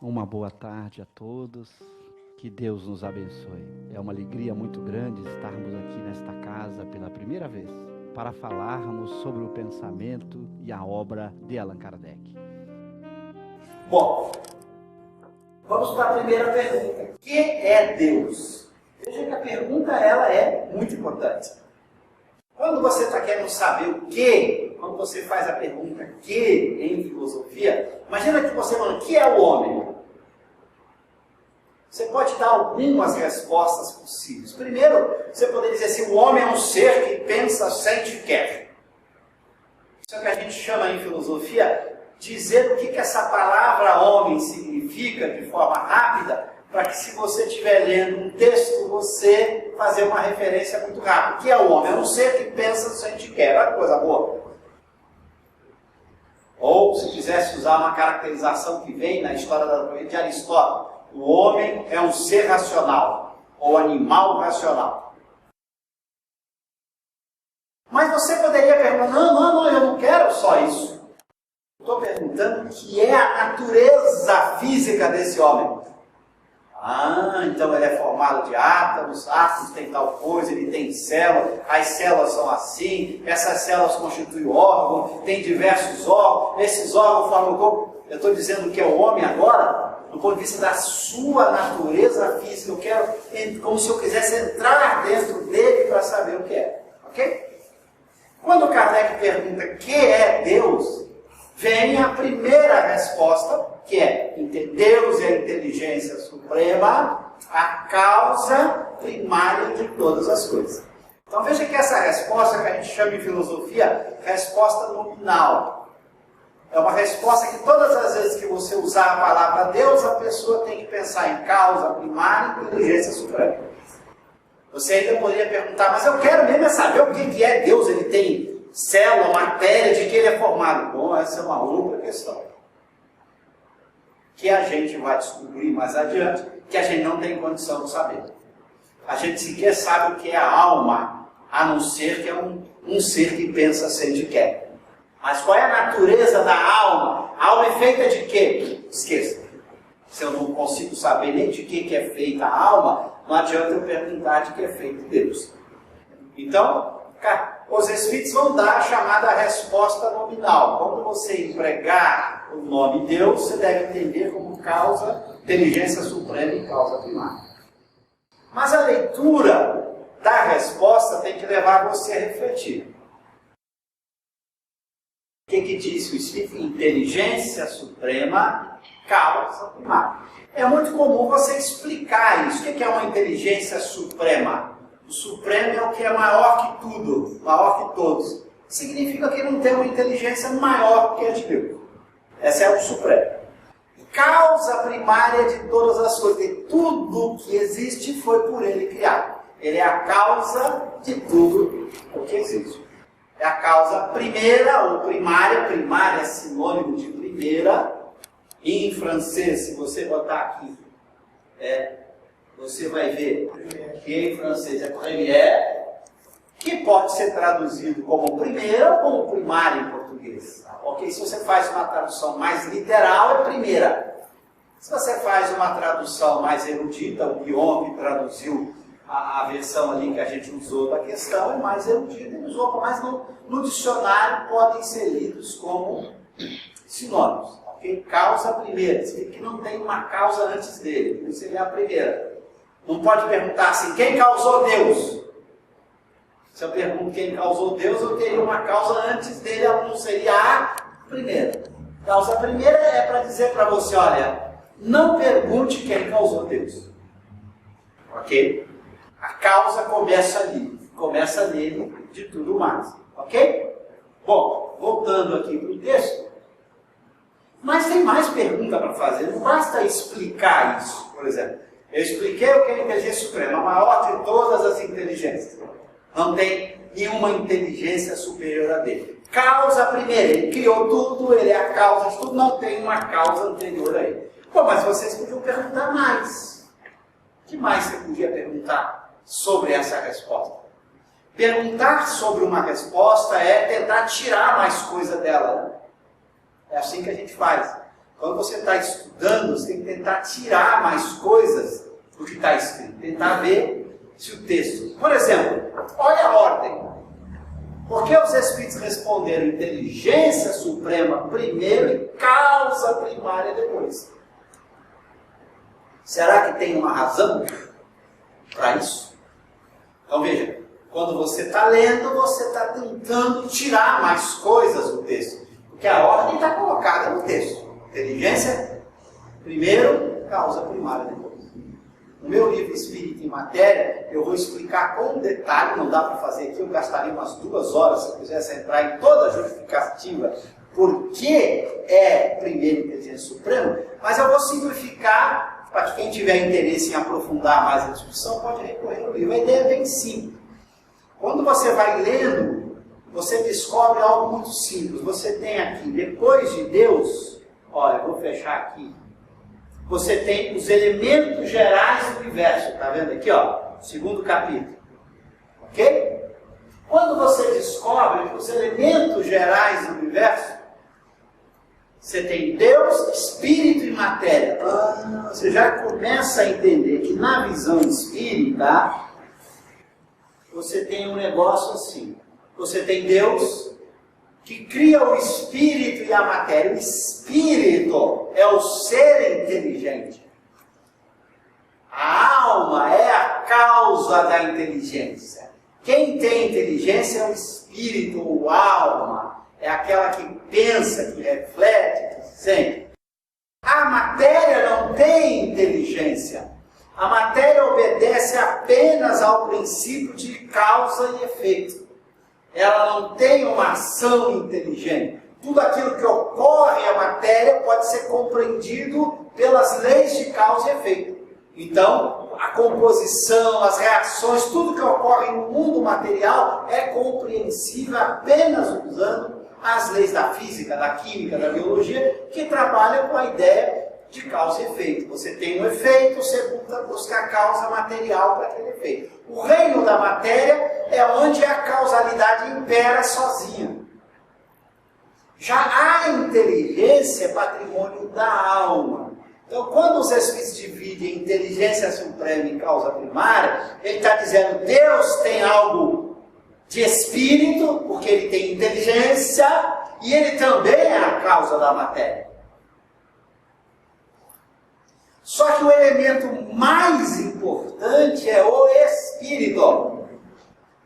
Uma boa tarde a todos, que Deus nos abençoe. É uma alegria muito grande estarmos aqui nesta casa pela primeira vez para falarmos sobre o pensamento e a obra de Allan Kardec. Bom, vamos para a primeira pergunta. O que é Deus? Veja que a pergunta ela é muito importante. Quando você está querendo saber o que, quando você faz a pergunta que em filosofia, imagina que você fala, o que é o homem? Você pode dar algumas respostas possíveis. Primeiro, você poderia dizer assim, o homem é um ser que pensa, sente e quer. Isso é o que a gente chama em filosofia, dizer o que essa palavra homem significa de forma rápida, para que se você estiver lendo um texto, você fazer uma referência muito rápida. O que é o homem? É um ser que pensa, sente e quer. Olha que coisa boa. Ou, se quisesse usar uma caracterização que vem na história de Aristóteles, o homem é um ser racional, ou animal racional. Mas você poderia perguntar, não, eu não quero só isso. Estou perguntando o que é a natureza física desse homem. Então ele é formado de átomos tem tal coisa, ele tem células, as células são assim, essas células constituem órgão, tem diversos órgãos, esses órgãos formam o corpo. Eu estou dizendo que é o homem agora, do ponto de vista da sua natureza física. Eu quero, como se eu quisesse entrar dentro dele para saber o que é. Ok? Quando Kardec pergunta o que é Deus, vem a primeira resposta, que é Deus é a inteligência suprema, a causa primária de todas as coisas. Então veja que essa resposta, que a gente chama em filosofia, resposta nominal. É uma resposta que todas as vezes que você usar a palavra Deus, a pessoa tem que pensar em causa primária e inteligência suprema. Você ainda poderia perguntar, mas eu quero mesmo saber o que é Deus. Ele tem célula, matéria, de que ele é formado? Bom, essa é uma outra questão, que a gente vai descobrir mais adiante, que a gente não tem condição de saber. A gente sequer sabe o que é a alma, a não ser que é um ser que pensa, sente e quer. Mas qual é a natureza da alma? A alma é feita de quê? Esqueça. Se eu não consigo saber nem de que é feita a alma, não adianta eu perguntar de que é feito Deus. Então, os Espíritos vão dar a chamada resposta nominal. Quando você empregar o nome Deus, você deve entender como causa, inteligência suprema e causa primária. Mas a leitura da resposta tem que levar você a refletir. O que diz o Espírito? Inteligência suprema, causa primária. É muito comum você explicar isso. O que é uma inteligência suprema? O supremo é o que é maior que tudo, maior que todos. Significa que não tem uma inteligência maior que a de Deus. Essa é o supremo. Causa primária de todas as coisas. De tudo que existe foi por ele criado. Ele é a causa de tudo o que existe. É a causa primeira ou primária. Primária é sinônimo de primeira. E em francês, se você botar aqui, você vai ver que em francês é première, que pode ser traduzido como primeira ou como primária em português. Ok? Se você faz uma tradução mais literal, é primeira. Se você faz uma tradução mais erudita, o Guillaume que traduziu a versão ali que a gente usou da questão, é mais erudita, ele usou, mas no dicionário podem ser lidos como sinônimos. Okay? Causa primeira, significa que não tem uma causa antes dele, por isso ele é a primeira. Não pode perguntar assim, quem causou Deus? Se eu pergunto quem causou Deus, eu teria uma causa antes dele, ela não seria a primeira. Causa primeira é para dizer para você, olha, não pergunte quem causou Deus. Ok? A causa começa ali, começa nele de tudo mais. Ok? Bom, voltando aqui para o texto, mas tem mais pergunta para fazer, não basta explicar isso, por exemplo. Eu expliquei o que é a inteligência suprema, a maior de todas as inteligências. Não tem nenhuma inteligência superior a dele. Causa primeira, ele criou tudo, ele é a causa de tudo, não tem uma causa anterior a ele. Bom, mas vocês podiam perguntar mais. O que mais você podia perguntar sobre essa resposta? Perguntar sobre uma resposta é tentar tirar mais coisa dela. Né? É assim que a gente faz. Quando você está estudando, você tem que tentar tirar mais coisas do que está escrito. Tentar ver se o texto... Por exemplo, olha a ordem. Por que os Espíritos responderam inteligência suprema primeiro e causa primária depois? Será que tem uma razão para isso? Então veja, quando você está lendo, você está tentando tirar mais coisas do texto. Porque a ordem está colocada no texto. Inteligência primeiro, causa primária depois. No meu livro Espírito em Matéria, eu vou explicar com detalhe, não dá para fazer aqui, eu gastaria umas 2 horas se eu quisesse entrar em toda a justificativa por que é primeiro inteligência suprema, mas eu vou simplificar para que quem tiver interesse em aprofundar mais a discussão pode recorrer ao livro. A ideia é bem simples. Quando você vai lendo, você descobre algo muito simples. Você tem aqui, depois de Deus, olha, eu vou fechar aqui. Você tem os elementos gerais do universo. Está vendo aqui, ó? 2º capítulo. Ok? Quando você descobre os elementos gerais do universo, você tem Deus, Espírito e matéria. Você já começa a entender que na visão espírita, você tem um negócio assim. Você tem Deus, que cria o espírito e a matéria. O espírito é o ser inteligente. A alma é a causa da inteligência. Quem tem inteligência é o espírito ou a alma. É aquela que pensa, que reflete, que sente. A matéria não tem inteligência. A matéria obedece apenas ao princípio de causa e efeito. Ela não tem uma ação inteligente. Tudo aquilo que ocorre à matéria pode ser compreendido pelas leis de causa e efeito. Então, a composição, as reações, tudo que ocorre no mundo material é compreensível apenas usando as leis da física, da química, da biologia, que trabalham com a ideia de causa e efeito. Você tem um efeito, você busca a causa material para aquele efeito. O reino da matéria é onde a causalidade impera sozinha. Já a inteligência é patrimônio da alma. Então, quando os Espíritos dividem inteligência suprema e causa primária, ele está dizendo que Deus tem algo de espírito, porque ele tem inteligência, e ele também é a causa da matéria. Só que o elemento mais importante é o espírito,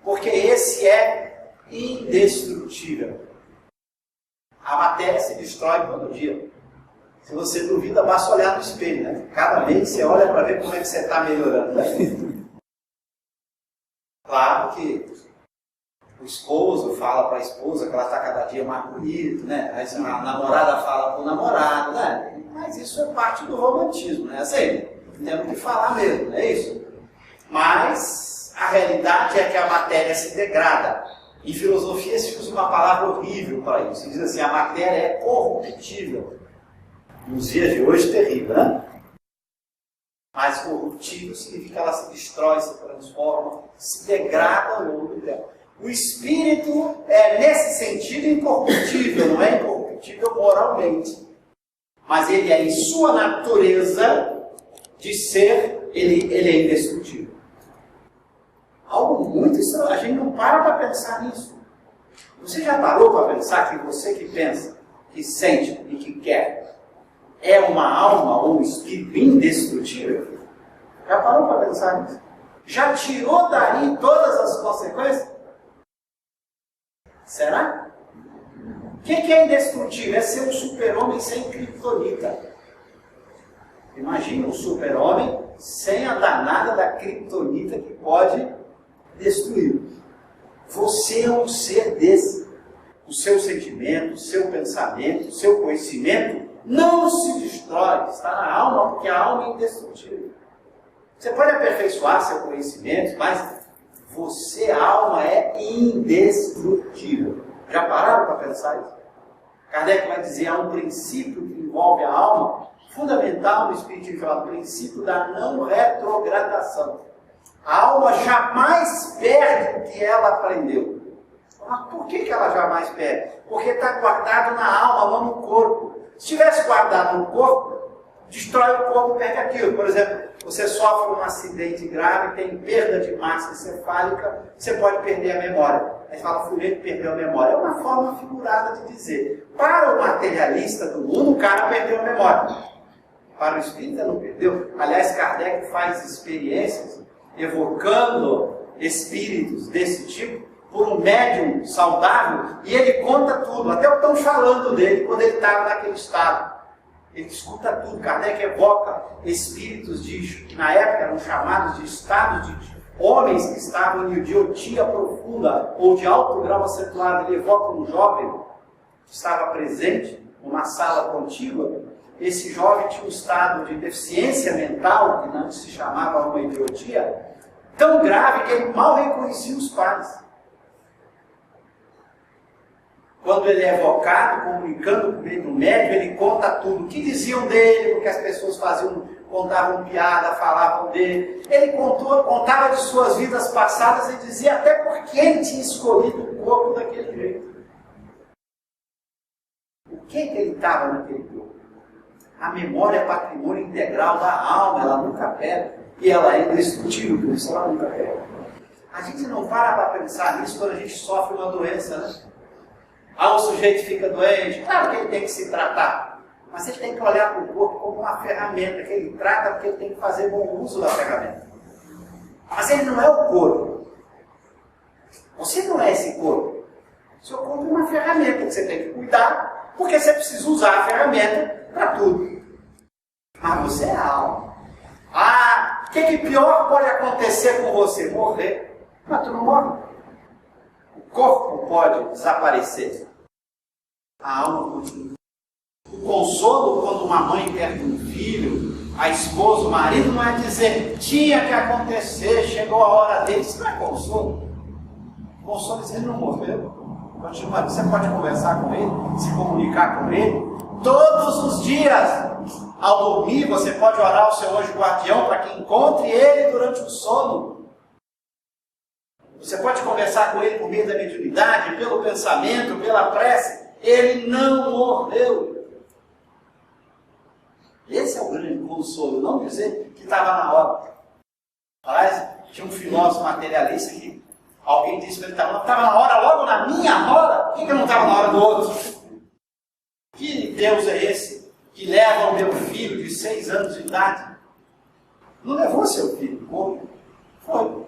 porque esse é indestrutível. A matéria se destrói todo dia. Se você duvida, basta olhar no espelho, né? Cada mês você olha para ver como é que você está melhorando. Né? Claro que o esposo fala para a esposa que ela está cada dia mais bonita, né? A namorada fala para o namorado, né? Mas isso é parte do romantismo, né? Assim, temos que falar mesmo, não é isso? Mas a realidade é que a matéria se degrada. Em filosofia se usa uma palavra horrível para isso. Se diz assim, a matéria é corruptível. Nos dias de hoje, terrível, né? Mas corruptível significa que ela se destrói, se transforma, se degrada ao longo dela. O espírito é, nesse sentido, incorruptível, não é incorruptível moralmente. Mas ele é, em sua natureza de ser, ele é indestrutível. Algo muito estranho, a gente não para pensar nisso. Você já parou para pensar que você que pensa, que sente e que quer, é uma alma ou um espírito indestrutível? Já parou para pensar nisso? Já tirou daí todas as consequências? Será? O que é indestrutível? É ser um super-homem sem criptonita. Imagina um super-homem sem a danada da criptonita que pode destruir. Você é um ser desse. O seu sentimento, o seu pensamento, o seu conhecimento não se destrói. Está na alma, porque a alma é indestrutível. Você pode aperfeiçoar seu conhecimento, mas você, a alma, é indestrutível. Já pararam para pensar isso? Kardec vai dizer, há um princípio que envolve a alma, fundamental no Espiritismo, chamado princípio da não retrogradação. A alma jamais perde o que ela aprendeu. Mas por que ela jamais perde? Porque está guardado na alma, não no corpo. Se tivesse guardado no corpo, destrói o corpo, perde aquilo. Por exemplo, você sofre um acidente grave, tem perda de massa encefálica, você pode perder a memória. Aí fala, o fulano perdeu a memória. É uma forma figurada de dizer. Para o materialista do mundo, o cara perdeu a memória. Para o espírita não perdeu. Aliás, Kardec faz experiências evocando espíritos desse tipo por um médium saudável e ele conta tudo. Até estão falando dele quando ele estava naquele estado. Ele escuta tudo. Kardec evoca espíritos que na época eram chamados de estados de homens que estavam em idiotia profunda ou de alto grau acentuado. Ele evoca um jovem que estava presente numa sala contígua. Esse jovem tinha um estado de deficiência mental, que não se chamava uma idiotia, tão grave que ele mal reconhecia os pais. Quando ele é evocado, comunicando por meio do médium, ele conta tudo. O que diziam dele, porque as pessoas contavam piada, falavam dele. Ele contava de suas vidas passadas e dizia até porque ele tinha escolhido o corpo daquele jeito. O que ele estava naquele corpo? A memória é patrimônio integral da alma, ela nunca perde. E ela é indestrutível, por isso ela nunca perde. A gente não para pensar nisso quando a gente sofre uma doença, né? O sujeito fica doente, claro que ele tem que se tratar, mas ele tem que olhar para o corpo como uma ferramenta que ele trata porque ele tem que fazer bom uso da ferramenta. Mas ele não é o corpo. Você não é esse corpo. Seu corpo é uma ferramenta que você tem que cuidar, porque você precisa usar a ferramenta para tudo. Mas você é a alma. O que pior pode acontecer com você? Morrer. Mas tu não morre. O corpo pode desaparecer. A alma continua. O consolo quando uma mãe perde um filho, a esposa, o marido, não é dizer tinha que acontecer, chegou a hora dele. Isso não é consolo. Consolo é dizer ele não morreu. Continua. Você pode conversar com ele, se comunicar com ele. Todos os dias, ao dormir, você pode orar ao seu anjo guardião para que encontre ele durante o sono. Você pode conversar com ele por meio da mediunidade, pelo pensamento, pela prece. Ele não morreu. Esse é o grande consolo. Não dizer que estava na hora. Aliás, tinha um filósofo materialista que alguém disse para ele, estava na hora, logo na minha hora. Por que não estava na hora do outro? Que Deus é esse que leva o meu filho de 6 anos de idade? Não levou seu filho, como? Foi.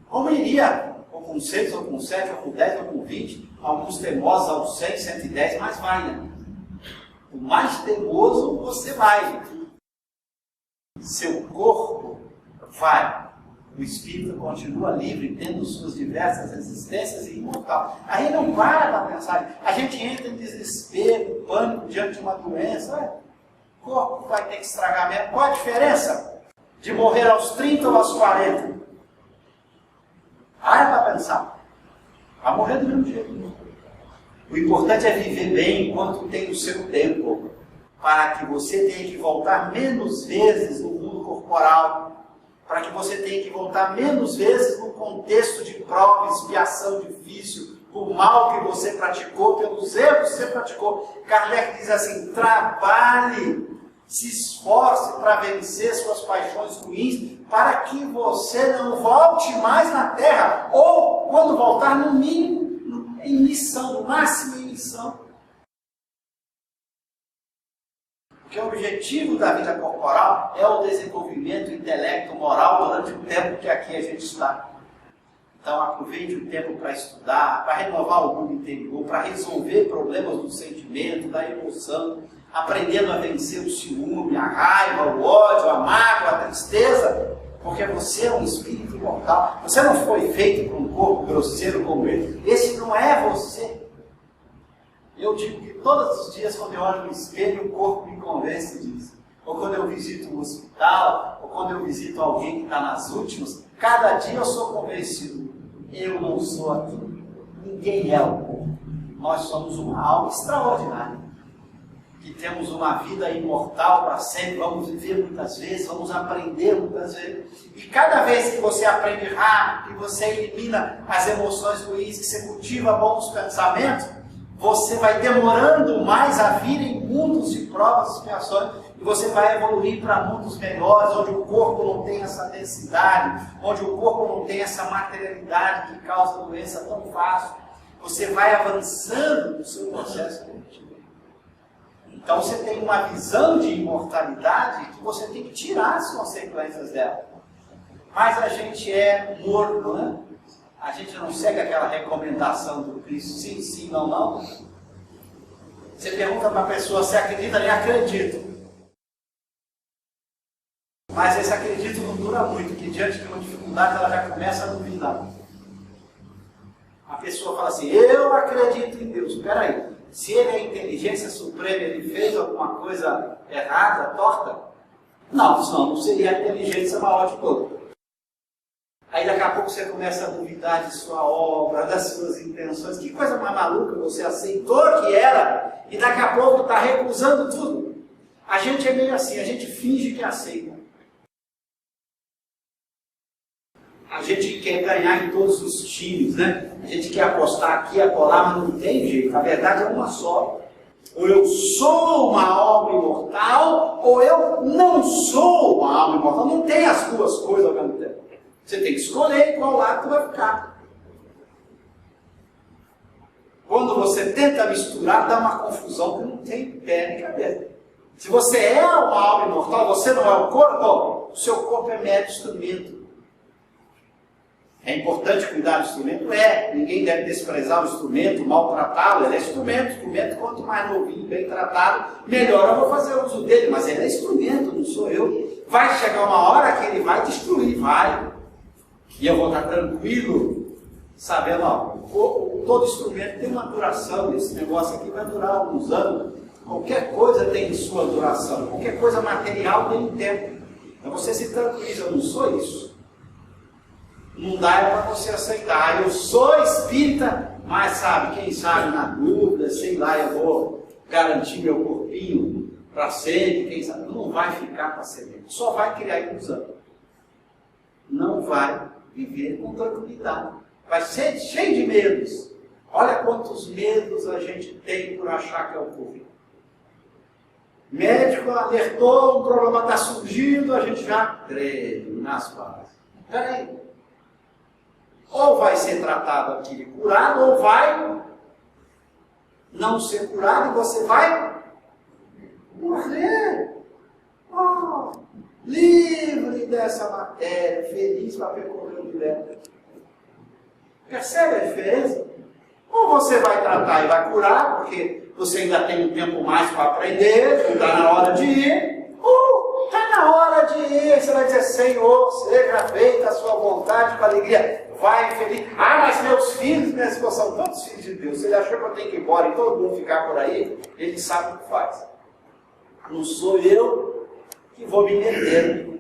Como iria? Ou com 6, ou com 7, ou com 10, ou com 20. Alguns teimosos aos 100, 110, mas vai, né? O mais teimoso você vai. Seu corpo vai. O espírito continua livre, tendo suas diversas existências e imortal. Aí não para pensar. A gente entra em desespero, pânico diante de uma doença. O corpo vai ter que estragar mesmo. Qual a diferença de morrer aos 30 ou aos 40? Para para pensar. Vai morrer do mesmo jeito. O importante é viver bem enquanto tem o seu tempo. Para que você tenha que voltar menos vezes no mundo corporal. Para que você tenha que voltar menos vezes no contexto de prova, expiação difícil, por mal que você praticou, pelos erros que você praticou. Kardec diz assim, trabalhe, se esforce para vencer suas paixões ruins, para que você não volte mais na Terra, ou, quando voltar, no mínimo, em missão, no máximo em missão. Porque o objetivo da vida corporal é o desenvolvimento intelecto-moral durante o tempo que aqui a gente está. Então aproveite o tempo para estudar, para renovar o mundo interior, para resolver problemas do sentimento, da emoção, aprendendo a vencer o ciúme, a raiva, o ódio, a mágoa, a tristeza, porque você é um espírito imortal. Você não foi feito por um corpo grosseiro como ele. Esse não é você. Eu digo que todos os dias, quando eu olho no espelho, o corpo me convence disso. Ou quando eu visito um hospital, ou quando eu visito alguém que está nas últimas, cada dia eu sou convencido. Eu não sou aquilo. Ninguém é o corpo. Nós somos uma alma extraordinária. Que temos uma vida imortal para sempre. Vamos viver muitas vezes, vamos aprender muitas vezes. E cada vez que você aprende rápido, que você elimina as emoções ruins, que você cultiva bons pensamentos, você vai demorando mais a vir em mundos de provas e expiações, e você vai evoluir para mundos melhores, onde o corpo não tem essa densidade, onde o corpo não tem essa materialidade que causa doença tão fácil. Você vai avançando no seu processo evolutivo. Então você tem uma visão de imortalidade que você tem que tirar as consequências dela. Mas a gente é morno, né? A gente não segue aquela recomendação do Cristo, sim, sim, não, não. Você pergunta para a pessoa se acredita, nem acredito. Mas esse acredito não dura muito, que diante de uma dificuldade ela já começa a duvidar. A pessoa fala assim, eu acredito em Deus. Espera aí, se ele é a inteligência suprema, ele fez alguma coisa errada, torta? Não, senão não seria a inteligência maior de todas. Aí daqui a pouco você começa a duvidar de sua obra, das suas intenções. Que coisa mais maluca, você aceitou que era e daqui a pouco está recusando tudo. A gente é meio assim, a gente finge que aceita. A gente quer ganhar em todos os times, né? A gente quer apostar aqui e acolá, mas não tem jeito. A verdade é uma só. Ou eu sou uma alma imortal, ou eu não sou uma alma imortal. Não tem as duas coisas ao mesmo tempo. Você tem que escolher qual lado tu vai ficar. Quando você tenta misturar, dá uma confusão que não tem pé nem cabeça. Se você é uma alma imortal, você não é o corpo, o seu corpo é mero instrumento. É importante cuidar do instrumento? Ninguém deve desprezar o instrumento, maltratá-lo. Ele é instrumento. Instrumento, quanto mais novinho, bem tratado, melhor eu vou fazer uso dele. Mas ele é instrumento, não sou eu. Vai chegar uma hora que ele vai destruir, vai. E eu vou estar tranquilo, sabendo, todo instrumento tem uma duração. Esse negócio aqui vai durar alguns anos. Qualquer coisa tem sua duração. Qualquer coisa material tem um tempo. Então você se tranquiliza, eu não sou isso. Não dá para você aceitar. Eu sou espírita, mas sabe, quem sabe na dúvida, sei lá, eu vou garantir meu corpinho para sempre, quem sabe. Não vai ficar para sempre. Só vai criar ilusão. Não vai viver com tranquilidade. Vai ser cheio de medos. Olha quantos medos a gente tem por achar que é o Covid. Médico alertou, um problema está surgindo, a gente já treme nas bases. Espera aí. Ou vai ser tratado aqui e curado, ou vai não ser curado e você vai morrer. Livre dessa matéria, feliz para percorrer o direto. Percebe a diferença? Ou você vai tratar e vai curar, porque você ainda tem um tempo mais para aprender, não está na hora de ir, ou está na hora de ir, você vai dizer, Senhor, seja feita a sua vontade com alegria. Vai feliz. Mas meus filhos, minhas esposas são todos filhos de Deus. Se ele achou que eu tenho que ir embora e todo mundo ficar por aí, ele sabe o que faz. Não sou eu que vou me meter.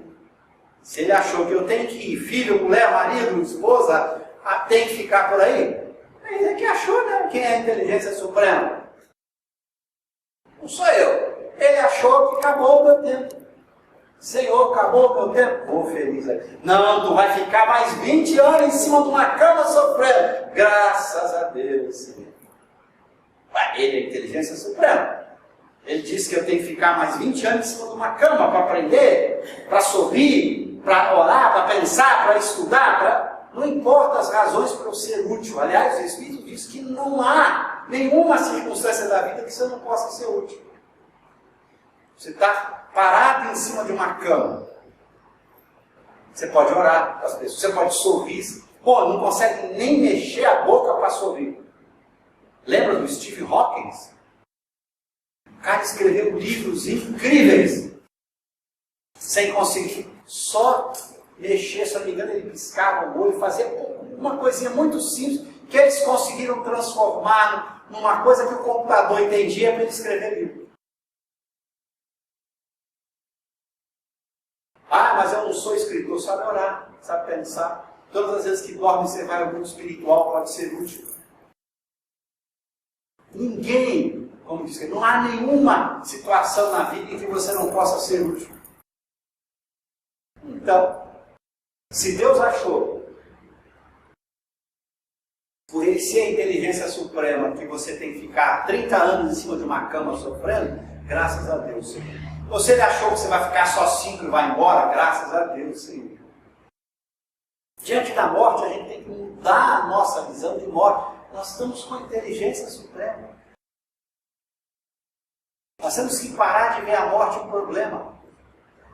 Se ele achou que eu tenho que ir, filho, mulher, marido, esposa, tem que ficar por aí, ele é que achou, né? Quem é a inteligência suprema? Não sou eu. Ele achou que acabou o meu tempo. Senhor, acabou o meu tempo? Vou feliz aqui. Não, tu vai ficar mais 20 anos em cima de uma cama sofrendo. Graças a Deus, Senhor. Ele é a inteligência suprema. Ele disse que eu tenho que ficar mais 20 anos em cima de uma cama para aprender, para sorrir, para orar, para pensar, para estudar. Não importa as razões para eu ser útil. Aliás, o Espírito diz que não há nenhuma circunstância da vida que você não possa ser útil. Você está parado em cima de uma cama. Você pode orar para as pessoas, você pode sorrir. Não consegue nem mexer a boca para sorrir. Lembra do Stephen Hawking? O cara escreveu livros incríveis, sem conseguir só mexer, se não me engano, ele piscava o olho, fazia uma coisinha muito simples, que eles conseguiram transformar numa coisa que o computador entendia para ele escrever livro. Mas eu não sou escritor, sabe orar, sabe pensar. Todas as vezes que dorme você vai ao mundo espiritual, pode ser útil. Ninguém, como diz, não há nenhuma situação na vida em que você não possa ser útil. Então, se Deus achou, por ele ser a inteligência suprema, que você tem que ficar 30 anos em cima de uma cama sofrendo, Graças a Deus, Senhor. Você achou que você vai ficar só 5 e vai embora? Graças a Deus, Senhor. Diante da morte, a gente tem que mudar a nossa visão de morte. Nós estamos com a inteligência suprema. Nós temos que parar de ver a morte um problema.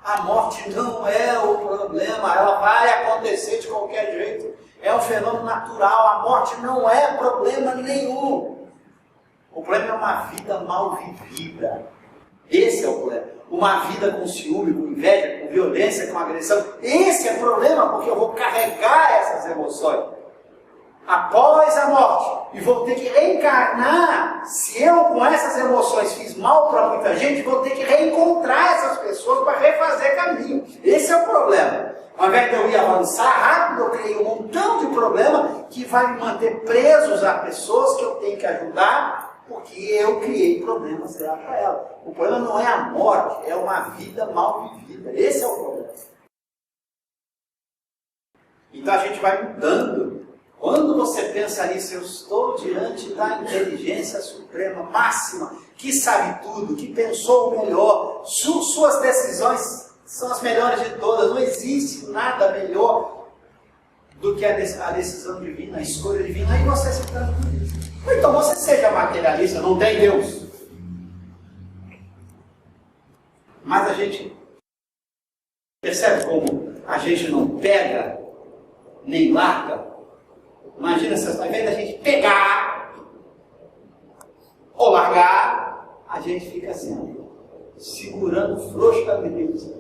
A morte não é o problema, ela vai acontecer de qualquer jeito. É um fenômeno natural, a morte não é problema nenhum. O problema é uma vida mal vivida. Esse é o problema. Uma vida com ciúme, com inveja, com violência, com agressão. Esse é o problema, porque eu vou carregar essas emoções após a morte. E vou ter que reencarnar. Se eu, com essas emoções, fiz mal para muita gente, vou ter que reencontrar essas pessoas para refazer caminho. Esse é o problema. Ao invés de eu ir avançar rápido, eu criei um montão de problema que vai me manter presos a pessoas que eu tenho que ajudar, porque eu criei problemas para ela. O problema não é a morte, é uma vida mal vivida. Esse é o problema. Então a gente vai mudando. Quando você pensa nisso, eu estou diante da inteligência suprema, máxima, que sabe tudo, que pensou o melhor, suas decisões são as melhores de todas, não existe nada melhor do que a decisão divina, a escolha divina. Aí você se tranquiliza. Então você seja materialista, não tem Deus. Mas a gente percebe como a gente não pega, nem larga. Imagina se ao invés da gente pegar ou largar, a gente fica assim, segurando frouxamente.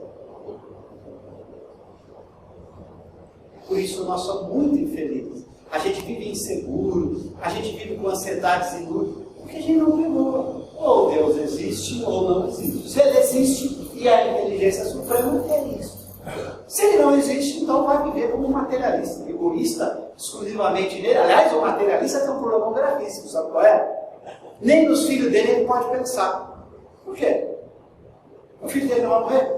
Por isso nós somos muito infelizes. A gente vive inseguro, a gente vive com ansiedades inúteis, porque a gente não pegou. Ou Deus existe ou não existe. Se ele existe e a inteligência suprema é isso. Se ele não existe, então vai viver como um materialista, egoísta, exclusivamente nele. Aliás, o materialista tem um problema gravíssimo, sabe qual é? Nem nos filhos dele ele pode pensar. Por quê? O filho dele não vai morrer?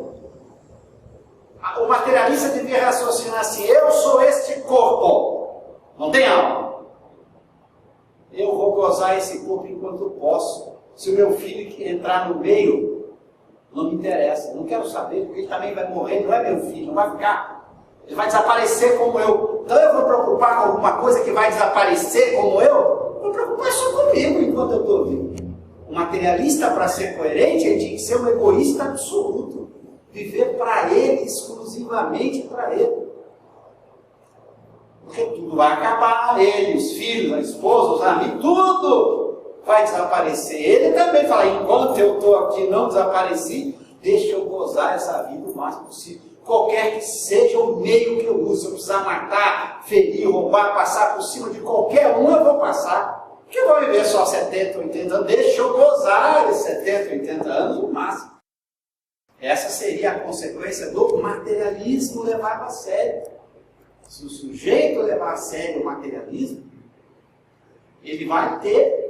O materialista devia raciocinar assim: eu sou este corpo, não tem alma. Eu vou gozar esse corpo enquanto eu posso. Se o meu filho entrar no meio, não me interessa, não quero saber, porque ele também vai morrer, não é meu filho, não vai ficar, ele vai desaparecer como eu. Então eu vou preocupar com alguma coisa que vai desaparecer como eu? Vou preocupar só comigo enquanto eu estou vivo. O materialista, para ser coerente, ele tinha que ser um egoísta absoluto, viver para ele, exclusivamente para ele. Porque tudo vai acabar, ele, os filhos, a esposa, os amigos, tudo vai desaparecer. Ele também fala: enquanto eu estou aqui não desapareci, deixa eu gozar essa vida o máximo possível. Qualquer que seja o meio que eu use, se eu precisar matar, ferir, roubar, passar por cima de qualquer um, eu vou passar. Porque eu vou viver só 70, 80 anos, deixa eu gozar esses 70, 80 anos o máximo. Essa seria a consequência do materialismo levado a sério. Se o sujeito levar a sério o materialismo, ele vai ter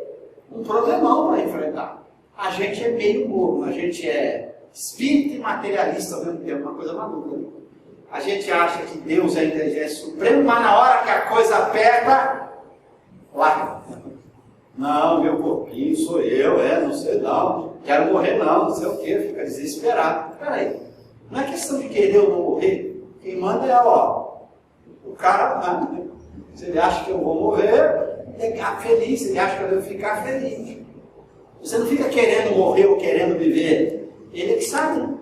um problemão para enfrentar. A gente é meio morno, a gente é espírita e materialista ao mesmo tempo, uma coisa maluca. A gente acha que Deus é a inteligência suprema, mas na hora que a coisa aperta, larga. Não, meu corpinho sou eu, não sei não, quero morrer não sei o que, fica desesperado. Peraí, não é questão de querer ou não morrer, quem manda é o cara, né? Se ele acha que eu vou morrer, ele fica feliz, ele acha que eu devo ficar feliz. Você não fica querendo morrer ou querendo viver, ele é que sabe, né?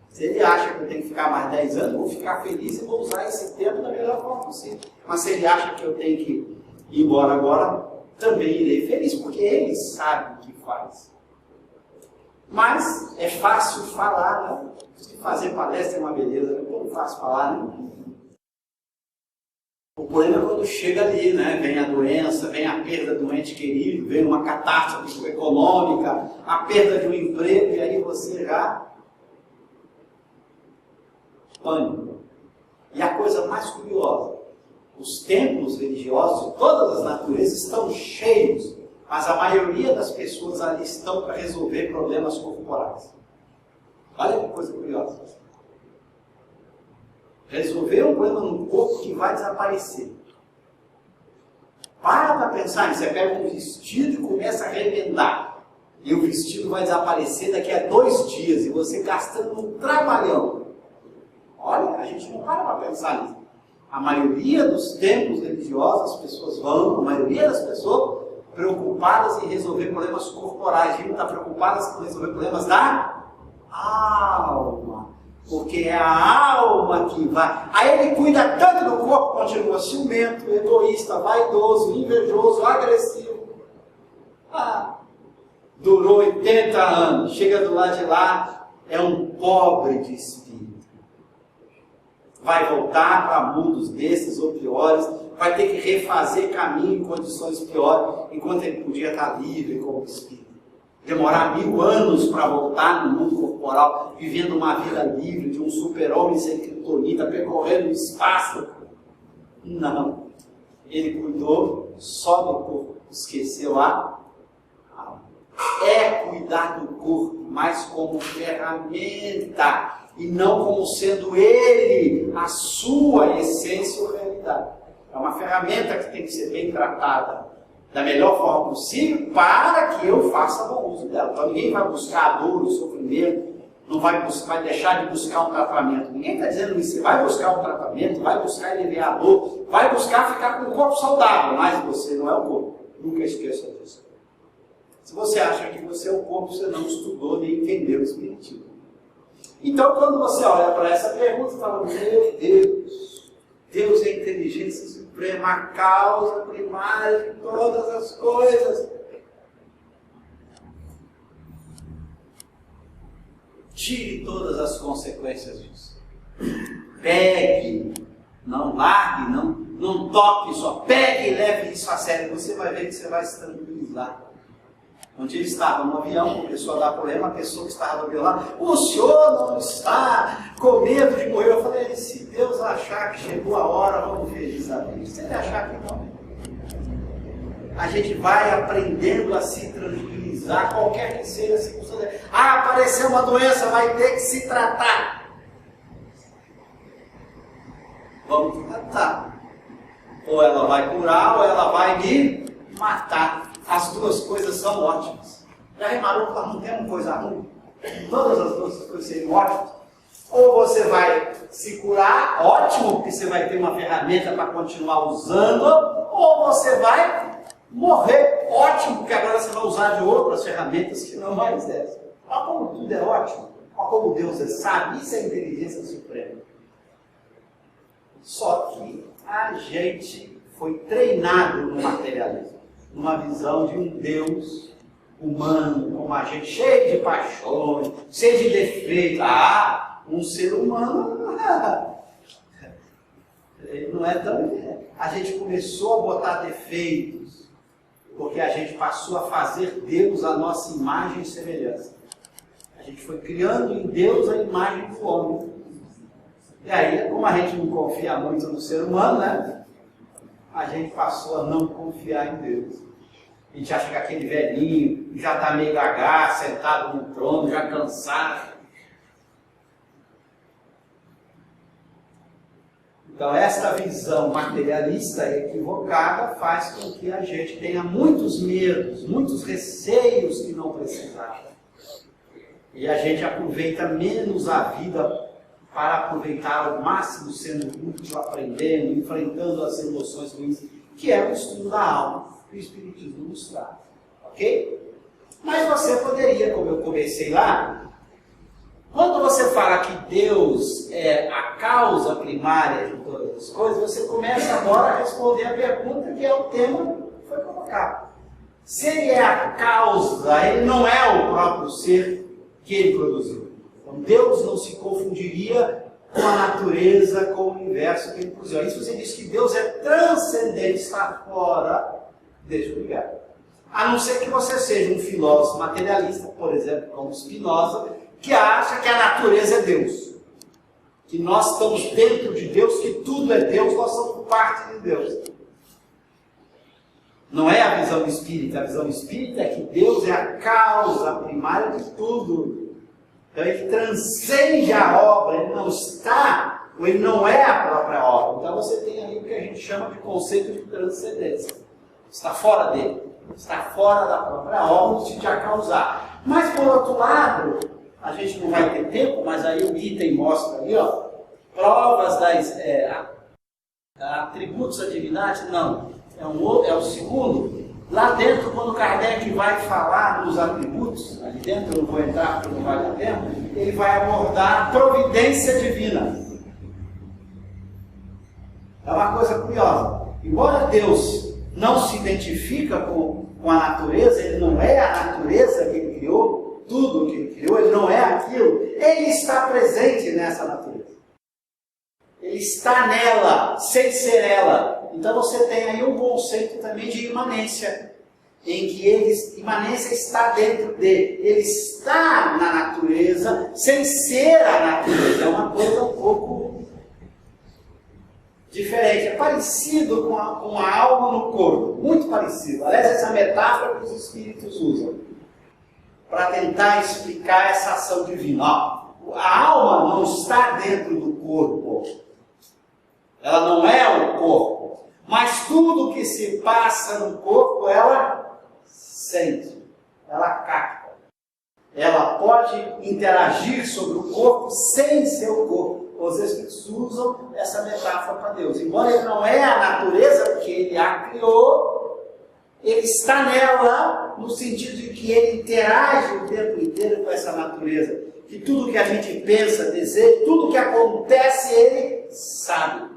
Se ele acha que eu tenho que ficar mais 10 anos, eu vou ficar feliz e vou usar esse tempo da melhor forma possível. Mas se ele acha que eu tenho que ir embora agora, também irei feliz, porque ele sabe o que faz. Mas é fácil falar, né? Fazer palestra é uma beleza, é tão fácil falar, né? O problema é quando chega ali, né? Vem a doença, vem a perda do ente querido, vem uma catástrofe econômica, a perda de um emprego, e aí você já pânico. E a coisa mais curiosa, os templos religiosos de todas as naturezas estão cheios, mas a maioria das pessoas ali estão para resolver problemas corporais. Olha que coisa curiosa. Resolver um problema no corpo que vai desaparecer. Para pensar nisso. Você pega um vestido e começa a remendar. E o vestido vai desaparecer daqui a 2 dias, e você gastando um trabalhão. Olha, a gente não para pensar nisso. A maioria dos templos religiosos, as pessoas vão, a maioria das pessoas, preocupadas em resolver problemas corporais. A gente está preocupadas em resolver problemas da alma. Porque é a alma que vai. Aí ele cuida tanto do corpo, continua ciumento, egoísta, vaidoso, invejoso, agressivo. Durou 80 anos, chega do lado de lá, é um pobre de espírito. Vai voltar para mundos desses ou piores, vai ter que refazer caminho em condições piores, enquanto ele podia estar livre como espírito. Demorar 1000 anos para voltar no mundo corporal, vivendo uma vida livre de um super-homem sem criptonita, percorrendo o espaço. Não. Ele cuidou só do corpo, esqueceu a alma. É cuidar do corpo, mas como ferramenta, e não como sendo ele a sua essência ou realidade. É uma ferramenta que tem que ser bem tratada da melhor forma possível para que eu faça bom uso dela. Então ninguém vai buscar a dor, o sofrimento, não vai deixar de buscar um tratamento. Ninguém está dizendo isso. Você vai buscar um tratamento, vai buscar aliviar a dor, vai buscar ficar com o corpo saudável, mas você não é o corpo. Nunca esqueça disso. Se você acha que você é o corpo, você não estudou nem entendeu o espiritismo. Então, quando você olha para essa pergunta, você fala, meu Deus, Deus é a inteligência suprema, a causa primária de todas as coisas. Tire todas as consequências disso. Pegue, não largue, não toque, só pegue e leve isso a sério. Você vai ver que você vai se tranquilizar. Um dia ele estava no avião, começou a dar problema, a pessoa que estava no avião lá, o senhor não está com medo de morrer. Eu falei, se Deus achar que chegou a hora, vamos ver isso aí. Se ele achar que não, a gente vai aprendendo a se tranquilizar, qualquer que seja a circunstância. Apareceu uma doença, vai ter que se tratar. Vamos tratar. Ou ela vai curar, ou ela vai me matar. As duas coisas são ótimas. Já reparou que nós não temos coisa ruim? Todas as duas coisas seriam ótimas. Ou você vai se curar, ótimo, porque você vai ter uma ferramenta para continuar usando, ou você vai morrer, ótimo, porque agora você vai usar de outras ferramentas que não mais dessas. Olha como tudo é ótimo, olha como Deus é sábio, isso é inteligência suprema. Só que a gente foi treinado no materialismo. Uma visão de um Deus humano, como a gente, cheio de paixões, cheio de defeitos. Um ser humano, ele não é tão... A gente começou a botar defeitos, porque a gente passou a fazer Deus a nossa imagem e semelhança. A gente foi criando em Deus a imagem do homem. E aí, como a gente não confia muito no ser humano, né? A gente passou a não confiar em Deus. A gente acha que aquele velhinho já está meio gaga, sentado no trono, já cansado. Então, esta visão materialista equivocada faz com que a gente tenha muitos medos, muitos receios que não precisava. E a gente aproveita menos a vida para aproveitar ao máximo, sendo útil, aprendendo, enfrentando as emoções ruins, que é o estudo da alma. O Espiritismo nos traz, ok? Mas você poderia, como eu comecei lá, quando você fala que Deus é a causa primária de todas as coisas, você começa agora a responder a pergunta que é o tema que foi colocado. Se ele é a causa, ele não é o próprio ser que ele produziu. Então Deus não se confundiria com a natureza, com o universo que ele produziu. Aí se você diz que Deus é transcendente, está fora, deixa eu ligar. A não ser que você seja um filósofo materialista, por exemplo, como Spinoza, que acha que a natureza é Deus. Que nós estamos dentro de Deus, que tudo é Deus, nós somos parte de Deus. Não é a visão espírita. A visão espírita é que Deus é a causa primária de tudo. Então ele transcende a obra, ele não está, ou ele não é a própria obra. Então você tem aí o que a gente chama de conceito de transcendência. Está fora dele. Está fora da própria obra no sentido de a causar. Mas, por outro lado, a gente não vai ter tempo, mas aí o item mostra ali, ó, provas das atributos da divindade, não. É o segundo. Lá dentro, quando Kardec vai falar dos atributos, ali dentro eu não vou entrar porque não vai dar tempo, ele vai abordar a providência divina. É uma coisa curiosa. Embora Deus não se identifica com a natureza, ele não é a natureza que ele criou, tudo que ele criou, ele não é aquilo, ele está presente nessa natureza. Ele está nela, sem ser ela. Então você tem aí um conceito também de imanência, em que imanência está dentro dele. Ele está na natureza, sem ser a natureza. É uma coisa um pouco diferente. É parecido com a alma no corpo. Muito parecido. Aliás, essa metáfora que os espíritos usam para tentar explicar essa ação divina. A alma não está dentro do corpo. Ela não é o corpo. Mas tudo que se passa no corpo, ela sente. Ela capta. Ela pode interagir sobre o corpo sem ser o corpo. Os Espíritos usam essa metáfora para Deus. Embora ele não é a natureza, porque ele a criou, ele está nela no sentido de que ele interage o tempo inteiro com essa natureza. Que tudo que a gente pensa, deseja, tudo que acontece, ele sabe.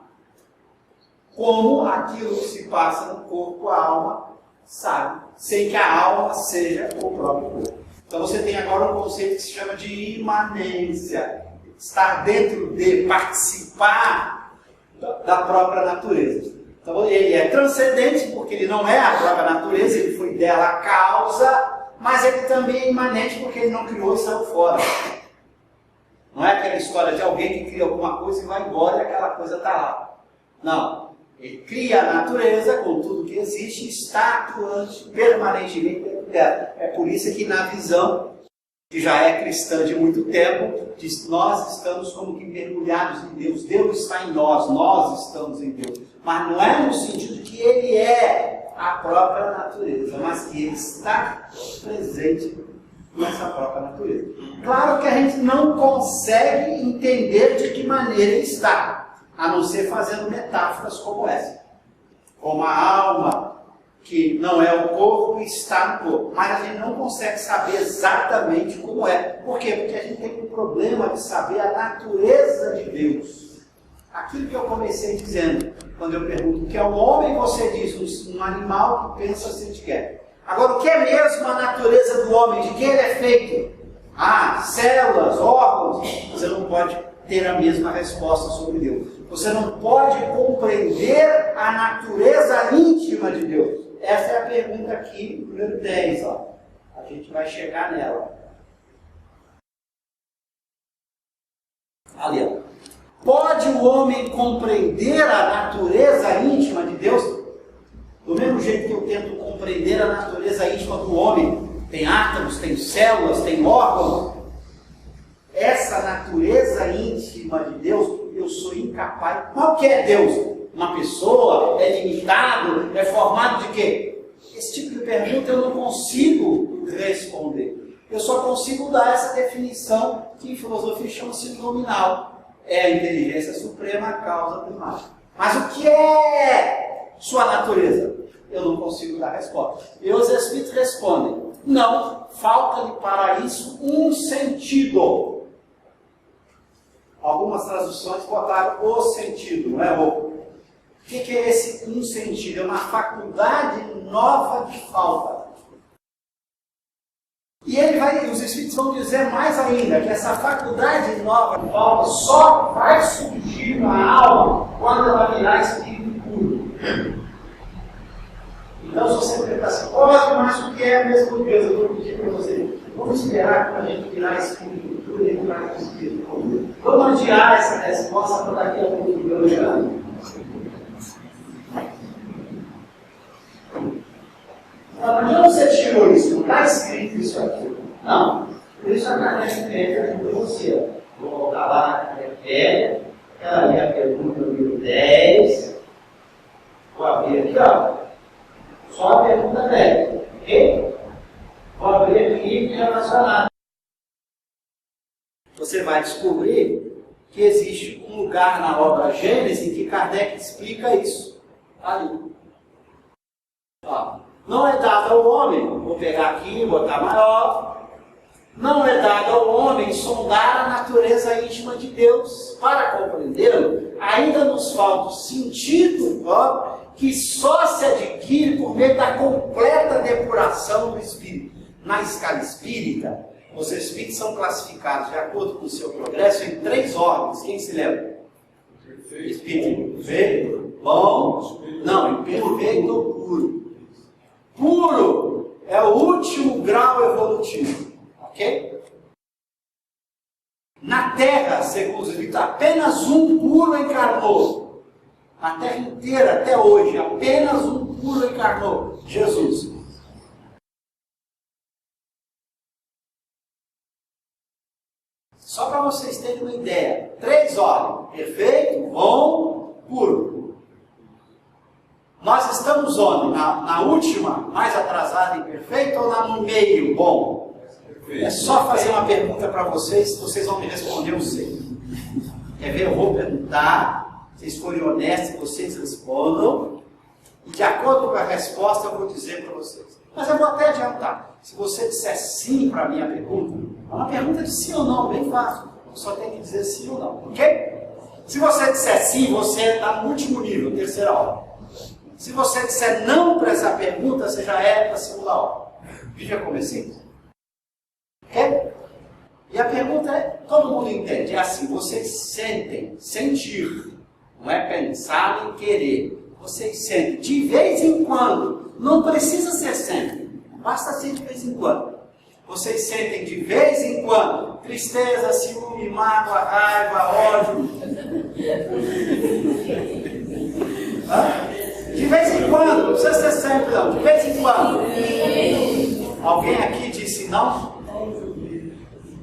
Como aquilo que se passa no corpo, a alma sabe, sem que a alma seja o próprio corpo. Então você tem agora um conceito que se chama de imanência. Estar dentro de, participar da própria natureza. Então ele é transcendente, porque ele não é a própria natureza, ele foi dela a causa, mas ele também é imanente, porque ele não criou e saiu fora. Não é aquela história de alguém que cria alguma coisa e vai embora e aquela coisa está lá. Não. Ele cria a natureza com tudo que existe e está atuante permanentemente dentro dela. É por isso que na visão, que já é cristã de muito tempo, diz que nós estamos como que mergulhados em Deus. Deus está em nós estamos em Deus. Mas não é no sentido de que ele é a própria natureza, mas que ele está presente nessa própria natureza. Claro que a gente não consegue entender de que maneira ele está, a não ser fazendo metáforas como essa. Como a alma, que não é o corpo, está no corpo. Mas a gente não consegue saber exatamente como é. Por quê? Porque a gente tem um problema de saber a natureza de Deus. Aquilo que eu comecei dizendo, quando eu pergunto o que é um homem, você diz um animal que pensa se ele quer. Agora, o que é mesmo a natureza do homem? De que ele é feito? Células, órgãos. Você não pode ter a mesma resposta sobre Deus. Você não pode compreender a natureza íntima de Deus. Essa é a pergunta aqui, número 10. Ó. A gente vai chegar nela. Ali, ó. Pode o homem compreender a natureza íntima de Deus? Do mesmo jeito que eu tento compreender a natureza íntima do homem. Tem átomos, tem células, tem órgãos. Essa natureza íntima de Deus, eu sou incapaz. Mas o que é Deus? Uma pessoa? É limitado? É formado de quê? Esse tipo de pergunta eu não consigo responder. Eu só consigo dar essa definição que em filosofia chama-se nominal. É a inteligência suprema, a causa primária. Mas o que é sua natureza? Eu não consigo dar resposta. E os Espíritos respondem: não, falta-lhe para isso um sentido. Algumas traduções botaram o sentido, não é o. O que é esse um sentido? É uma faculdade nova que falta. E os Espíritos vão dizer mais ainda, que essa faculdade nova que falta só vai surgir na alma quando ela virar espírito puro. Então, se você perguntar assim, mas o que é a mesma coisa? Eu vou pedir para você, vamos esperar quando a gente virar espírito puro e entrar no espírito puro. Vamos adiar essa resposta para daqui a pouco do meu ano. Mas onde você tirou isso? Não está escrito isso aqui. Não. Por isso a Kardec pede ajuda você. Vou voltar lá na Kardec, ela é a pergunta número 10. Vou abrir aqui, ó. Só a pergunta 10. vai descobrir que existe um lugar na obra Gênesis em que Kardec explica isso. Ali. Ó, não é dado ao homem, vou pegar aqui e botar maior, não é dado ao homem sondar a natureza íntima de Deus. Para compreendê-lo, ainda nos falta o sentido, ó, que só se adquire por meio da completa depuração do espírito. Na escala espírita, os espíritos são classificados, de acordo com o seu progresso, em 3 ordens. Quem se lembra? Espírito perfeito, bom, não, imperfeito ou puro. Puro é o último grau evolutivo, ok? Na Terra, segundo os espíritos, apenas um puro encarnou. Na Terra inteira, até hoje, apenas um puro encarnou, Jesus. Só para vocês terem uma ideia, 3 ordens: perfeito, bom, puro. Nós estamos onde? Na última, mais atrasada e perfeita, ou no meio, bom? É só fazer uma pergunta para vocês, vocês vão me responder, eu sei. Quer ver? Eu vou perguntar, se vocês forem honestos, vocês respondam, e de acordo com a resposta eu vou dizer para vocês. Mas eu vou até adiantar. Se você disser sim para a minha pergunta, é uma pergunta de sim ou não, bem fácil. Só tem que dizer sim ou não, ok? Se você disser sim, você está no último nível, terceira aula. Se você disser não para essa pergunta, você já é para a segunda aula. Já comecei? Ok? E a pergunta é, todo mundo entende, é assim, vocês sentem, sentir, não é pensar nem querer. Vocês sentem, de vez em quando, não precisa ser sempre, basta ser de vez em quando. Vocês sentem de vez em quando tristeza, ciúme, mágoa, raiva, ódio. De vez em quando, não precisa ser sempre não, de vez em quando. Alguém aqui disse não?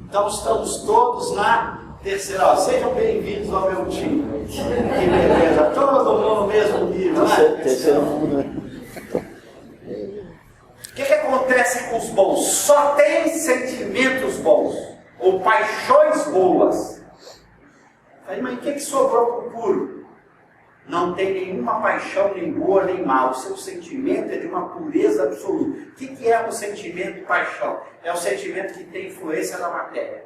Então estamos todos na terceira aula. Sejam bem-vindos ao meu time. Que beleza, todo mundo no mesmo nível, né? Terceiro mundo. O que acontece com os bons? Só tem sentimentos bons, ou paixões boas. Aí, mas o que sobrou para o puro? Não tem nenhuma paixão, nem boa, nem mal. O seu sentimento é de uma pureza absoluta. O que é um sentimento de paixão? É o sentimento que tem influência na matéria.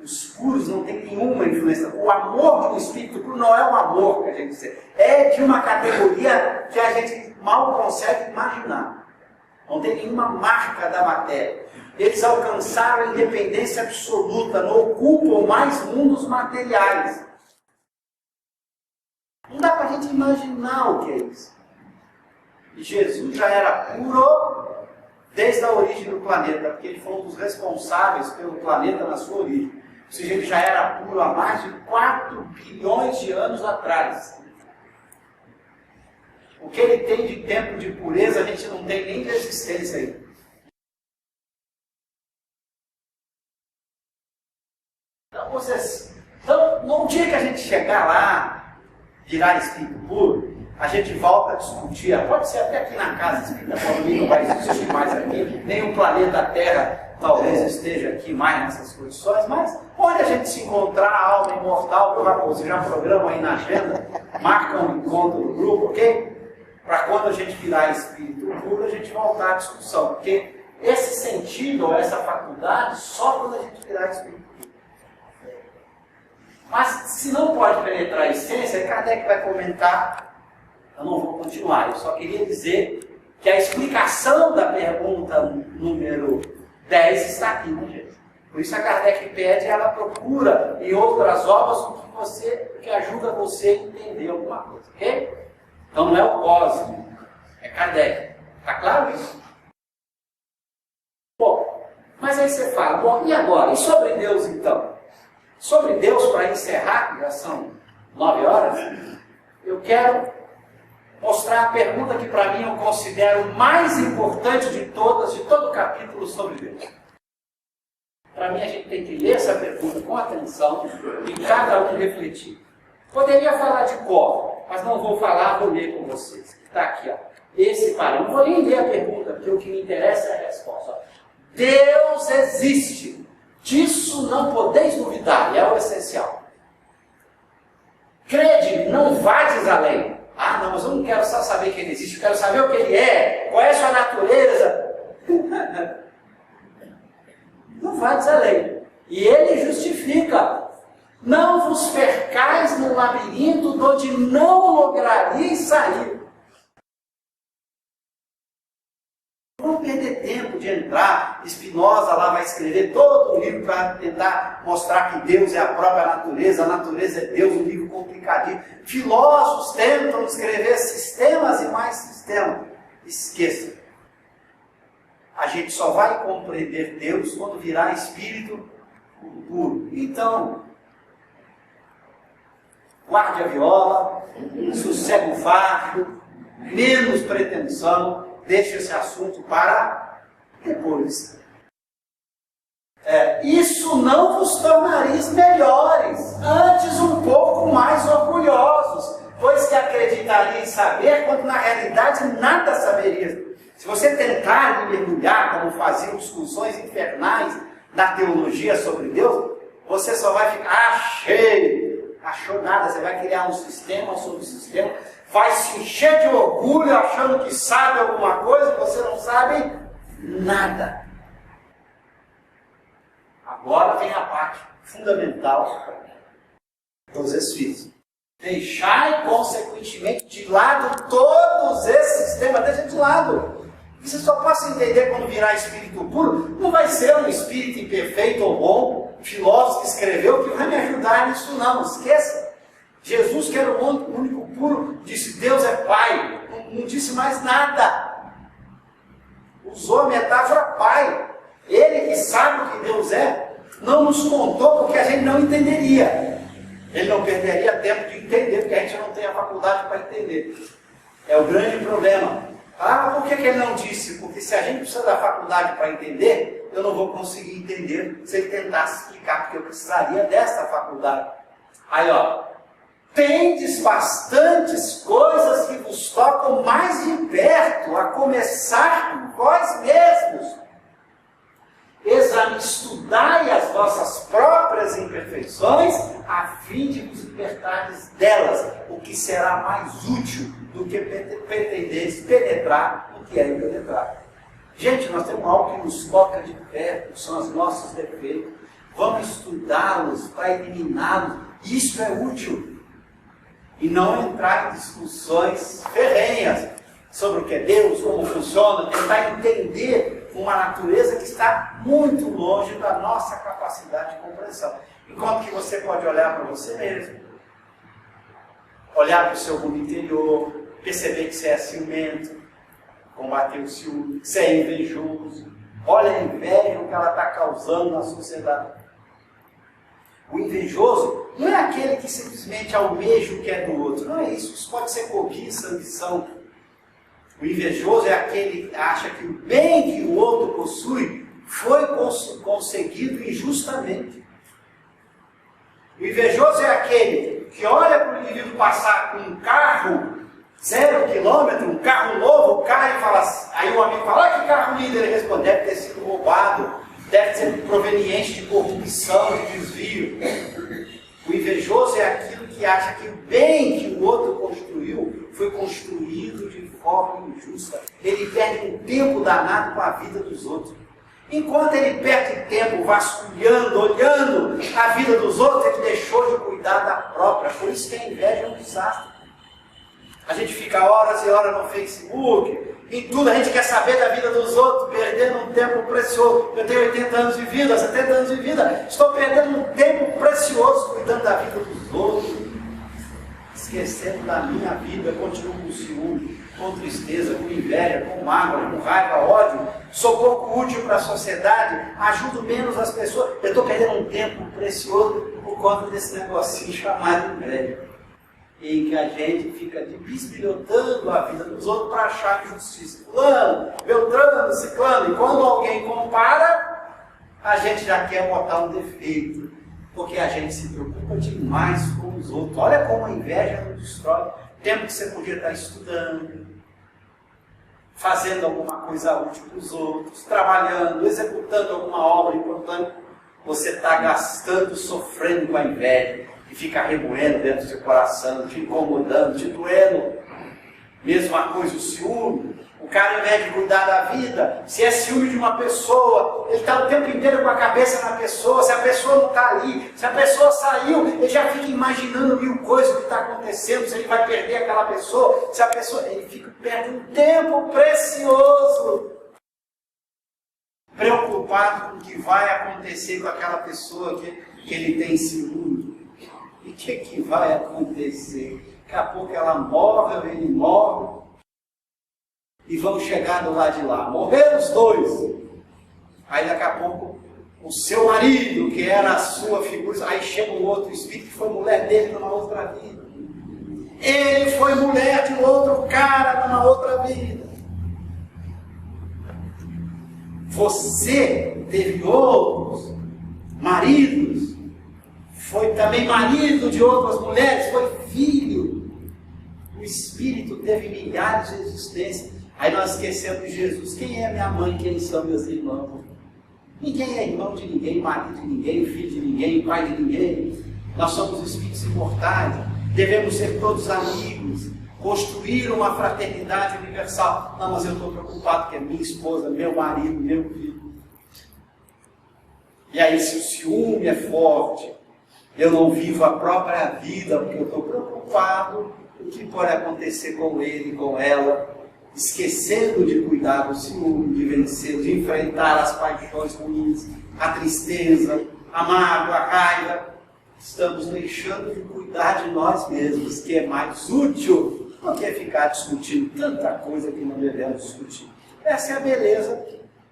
Os puros não têm nenhuma influência. O amor de um espírito puro não é um amor que a gente sente. É de uma categoria que a gente mal consegue imaginar. Não tem nenhuma marca da matéria. Eles alcançaram a independência absoluta, não ocupam mais mundos materiais. Não dá para a gente imaginar o que é isso. E Jesus já era puro desde a origem do planeta, porque ele foi um dos responsáveis pelo planeta na sua origem. Ou seja, ele já era puro há mais de 4 bilhões de anos atrás. O que ele tem de tempo de pureza, a gente não tem nem de existência aí. Então, no dia que a gente chegar lá, virar espírito puro, a gente volta a discutir. Pode ser até aqui na casa espírita, porque não vai existir mais aqui, nem o planeta Terra talvez esteja aqui mais nessas condições, mas onde a gente se encontrar, a alma imortal, você já programa aí na agenda, marca um encontro no grupo, ok? Para quando a gente virar espírito puro, a gente voltar à discussão. Porque esse sentido, ou essa faculdade, só quando a gente virar espírito puro. Mas se não pode penetrar a essência, Kardec vai comentar, eu não vou continuar, eu só queria dizer que a explicação da pergunta número 10 está aqui, né, gente? Por isso a Kardec pede, ela procura em outras obras o que ajuda você a entender alguma coisa, ok? Então não é o Cosme, é Kardec. Está claro isso? Bom, mas aí você fala, bom, e agora? E sobre Deus então? Sobre Deus, para encerrar, que já são 9 horas, eu quero mostrar a pergunta que para mim eu considero mais importante de todas, de todo o capítulo sobre Deus. Para mim a gente tem que ler essa pergunta com atenção e cada um refletir. Poderia falar de cor, mas não vou falar, vou ler com vocês. Está aqui, ó. Esse parágrafo. Não vou nem ler a pergunta, porque o que me interessa é a resposta. Ó. Deus existe. Disso não podeis duvidar, e é o essencial. Crede, não vades além. Ah, não, mas eu não quero só saber que ele existe, eu quero saber o que ele é, qual é a sua natureza. Não vades além. E ele justifica. Não vos percais no labirinto de onde não lograreis sair. Não perder tempo de entrar. Spinoza lá vai escrever todo o livro para tentar mostrar que Deus é a própria natureza, a natureza é Deus, um livro complicadinho. Filósofos tentam escrever sistemas e mais sistemas. Esqueça. A gente só vai compreender Deus quando virar espírito puro. Então, guarde a viola, sossega o fardo, menos pretensão, deixe esse assunto para depois. Isso não vos tornareis melhores, antes um pouco mais orgulhosos, pois que acreditariam saber, quando na realidade nada saberia. Se você tentar mergulhar, como faziam discussões infernais na teologia sobre Deus, você só vai ficar cheio, achou nada, você vai criar um sistema sobre o sistema, vai se encher de orgulho achando que sabe alguma coisa e você não sabe nada. Agora vem a parte fundamental dos Espíritos. Deixai, consequentemente, de lado todos esses sistemas, deixa de lado. Você só pode entender quando virar espírito puro, não vai ser um espírito imperfeito ou bom, filósofo que escreveu, que vai me ajudar nisso não, esqueça. Jesus, que era o único puro, disse Deus é Pai, não disse mais nada. Usou a metáfora Pai. Ele que sabe o que Deus é, não nos contou porque a gente não entenderia. Ele não perderia tempo de entender, porque a gente não tem a faculdade para entender. É o grande problema. Ah, por que ele não disse? Porque se a gente precisa da faculdade para entender, eu não vou conseguir entender se ele tentasse explicar, porque eu precisaria dessa faculdade. Aí, ó. Tendes bastantes coisas que vos tocam mais de perto, a começar por vós mesmos. Estudai as vossas próprias imperfeições, a fim de vos libertardes delas, o que será mais útil do que pretenderes penetrar o que é impenetrável. Gente, nós temos algo que nos toca de perto, são os nossos defeitos. Vamos estudá-los para eliminá-los. Isso é útil. E não entrar em discussões ferrenhas sobre o que é Deus, como funciona, tentar entender uma natureza que está muito longe da nossa capacidade de compreensão. Enquanto que você pode olhar para você mesmo, olhar para o seu mundo interior, perceber que você é ciumento, combater o ciúme, que você é invejoso. Olha a inveja que ela está causando na sociedade. O invejoso não é aquele que simplesmente almeja o que é do outro. Não é isso. Isso pode ser cobiça, ambição. O invejoso é aquele que acha que o bem que o outro possui foi conseguido injustamente. O invejoso é aquele que olha para o indivíduo passar com um carro 0 km, um carro novo, o carro e fala assim, aí o amigo fala, que carro lindo, ele responde, deve ter sido roubado, deve ser proveniente de corrupção, de desvio. O invejoso é aquilo que acha que o bem que o outro construiu foi construído de forma injusta. Ele perde um tempo danado com a vida dos outros. Enquanto ele perde tempo vasculhando, olhando a vida dos outros, ele deixou de cuidar da própria. Por isso que a inveja é um desastre. A gente fica horas e horas no Facebook, em tudo a gente quer saber da vida dos outros, perdendo um tempo precioso. Eu tenho 80 anos de vida, 70 anos de vida, estou perdendo um tempo precioso cuidando da vida dos outros, esquecendo da minha vida. Eu continuo com ciúme, com tristeza, com inveja, com mágoa, com raiva, ódio. Sou pouco útil para a sociedade, ajudo menos as pessoas. Eu estou perdendo um tempo precioso por conta desse negocinho chamado inveja, em que a gente fica bisbilhotando a vida dos outros para achar injustiça. Fulano, Beltrano, Ciclano. E quando alguém compara, a gente já quer botar um defeito, porque a gente se preocupa demais com os outros. Olha como a inveja nos destrói. Tempo que você podia estar estudando, fazendo alguma coisa útil para os outros, trabalhando, executando alguma obra importante. você está gastando, sofrendo com a inveja, que fica remoendo dentro do seu coração, te incomodando, te doendo. Mesma coisa o ciúme. O cara, ao invés de cuidar da vida, se é ciúme de uma pessoa, ele está o tempo inteiro com a cabeça na pessoa. Se a pessoa não está ali, se a pessoa saiu, ele já fica imaginando mil coisas que está acontecendo, se ele vai perder aquela pessoa, se a pessoa... Ele fica perdendo um tempo precioso, preocupado com o que vai acontecer com aquela pessoa que ele tem ciúme. E o que vai acontecer? Daqui a pouco ela morre ou ele morre. E vão chegar do lado de lá. Morreram os dois. Aí daqui a pouco o seu marido, que era a sua figura, aí chega um outro espírito que foi mulher dele numa outra vida. Ele foi mulher de um outro cara numa outra vida. Você teve outros maridos, foi também marido de outras mulheres, foi filho. O espírito teve milhares de existências. Aí nós esquecemos de Jesus. Quem é minha mãe? Quem são meus irmãos? Ninguém é irmão de ninguém, marido de ninguém, filho de ninguém, pai de ninguém. Nós somos espíritos imortais. Devemos ser todos amigos. Construir uma fraternidade universal. Não, mas eu estou preocupado que é minha esposa, meu marido, meu filho. E aí, se o ciúme é forte, eu não vivo a própria vida, porque eu estou preocupado com o que pode acontecer com ele, com ela, esquecendo de cuidar do ciúme, de vencer, de enfrentar as paixões ruins, a tristeza, a mágoa, a raiva. Estamos deixando de cuidar de nós mesmos, que é mais útil do que ficar discutindo tanta coisa que não devemos discutir. Essa é a beleza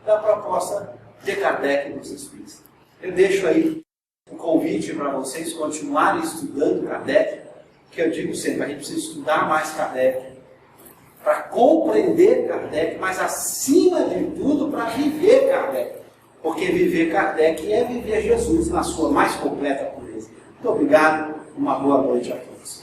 da proposta de Kardec dos Espíritos. Eu deixo aí um convite para vocês continuarem estudando Kardec, que eu digo sempre, a gente precisa estudar mais Kardec, para compreender Kardec, mas acima de tudo para viver Kardec. Porque viver Kardec é viver Jesus na sua mais completa pureza. Muito obrigado, uma boa noite a todos.